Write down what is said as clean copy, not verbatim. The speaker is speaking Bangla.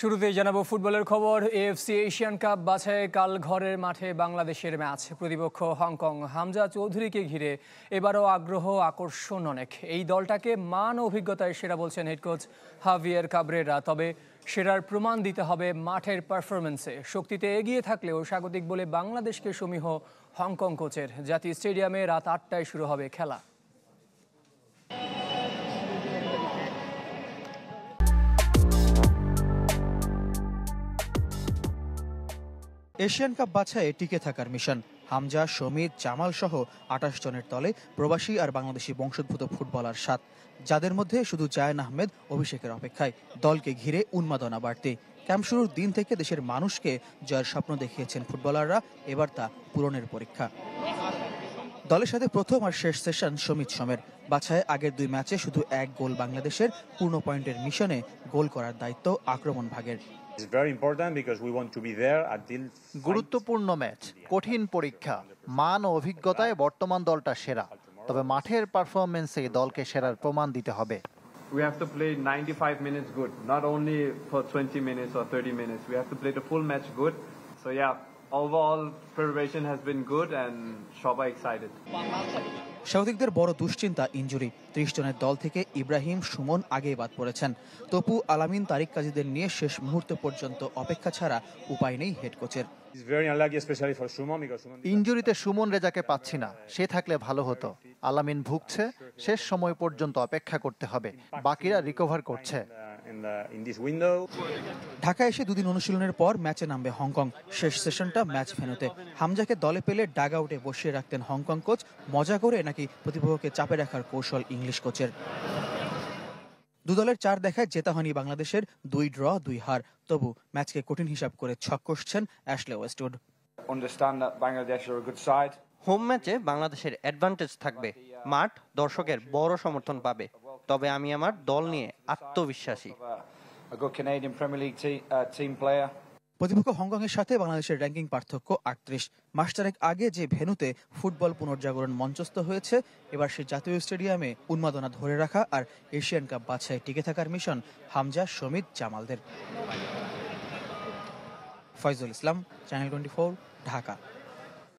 শুরুতেই জানাবো ফুটবলের খবর। এএফসি এশিয়ান কাপ বাছাইয়ে কাল ঘরের মাঠে বাংলাদেশের ম্যাচ। প্রতিপক্ষ হংকং। হামজা চৌধুরীকে ঘিরে এবারও আগ্রহ আকর্ষণ অনেক। এই দলটাকে মান ও অভিজ্ঞতায় সেরা বলছেন হেড কোচ হাভিয়ের কাবরেরা। তবে সেরার প্রমাণ দিতে হবে মাঠের পারফরমেন্সে। শক্তিতে এগিয়ে থাকলেও স্বাগতিক বলে বাংলাদেশকে সমীহ হংকং কোচের। জাতীয় স্টেডিয়ামে রাত ৮টায় শুরু হবে খেলা। এশিয়ান কাপ বাছাইয়ে টিকে থাকার মিশন। হামজা, শমিত, জামাল সহ ২৮ জনের দলে প্রবাসী আর বাংলাদেশি বংশোদ্ভূত ফুটবলার ৭, যাদের মধ্যে শুধু জায়ান আহমেদ অভিষেকের অপেক্ষায়। দলকে ঘিরে উন্মাদনা বাড়তি। ক্যাম্প শুরুর দিন থেকে দেশের মানুষকে জয়ের স্বপ্ন দেখিয়েছেন ফুটবলাররা। এবার তা পূরণের পরীক্ষা। দলের সাথে প্রথম আর শেষ সেশন শমিত সোমের। বাছাইয়ে আগের ২ ম্যাচে শুধু ১ গোল বাংলাদেশের। পূর্ণ পয়েন্টের মিশনে গোল করার দায়িত্ব আক্রমণ ভাগের। গুরুত্বপূর্ণ ম্যাচ, কঠিন পরীক্ষা। মান ও অভিজ্ঞতায় বর্তমান দলটা সেরা, তবে মাঠের পারফরমেন্সে দলকে সেরার প্রমাণ দিতে হবে। We have to play 95 minutes good, not only for 20 minutes or 30 minutes. We have to play the full match good. So yeah, overall preparation has been good and সবাই excited. স্বাগতিকদের বড় দুশ্চিন্তা ইনজুরি। ৩০ জনের দল থেকে ইব্রাহিম, সুমন আগেই বাদ পড়েছেন। তপু, আলামিন, তারিক কাজীদের নিয়ে শেষ মুহূর্ত পর্যন্ত অপেক্ষা ছাড়া উপায় নেই হেড কোচের। ইনজুরিতে সুমন রেজাকে পাচ্ছি না, সে থাকলে ভালো হতো। আলামিন ভুগছে, শেষ সময় পর্যন্ত অপেক্ষা করতে হবে। বাকিরা রিকভার করছে। ঢাকায় এসে ২ দিন অনুশীলনের পর ম্যাচে নামবে হংকং। শেষ সেশনটা ম্যাচ ভেন্যুতে। হামজাকে দলে পেলে ডাগ আউটে বসিয়ে রাখতেন হংকং কোচ। মজা করে নাকি প্রতিপক্ষকে চাপে রাখার কৌশল ইংলিশ কোচের? দুদলের ৪ দেখায় জেতা হয়নি বাংলাদেশের। ২ ড্র, ২ হার। তবু ম্যাচকে কঠিন হিসাব করে ছক কষছেন অ্যাশলে ওয়েস্টউড। হোম ম্যাচে বাংলাদেশের অ্যাডভান্টেজ থাকবে। মাঠ দর্শকের বড় সমর্থন পাবে। তবে আমি আমার দল নিয়ে আত্মবিশ্বাসী। প্রতিপক্ষ হংকং এর সাথে বাংলাদেশের র্যাঙ্কিং পার্থক্য ৩৮। মাস ৪ আগে যে ভেন্যুতে ফুটবল পুনর্জাগরণ মঞ্চস্থ হয়েছে, এবার সে জাতীয় স্টেডিয়ামে উন্মাদনা ধরে রাখা আর এশিয়ান কাপ বাছাই টিকে থাকার মিশন হামজা, শমিত, জামালদের। ফয়জুল ইসলাম, চ্যানেল 24, ঢাকা।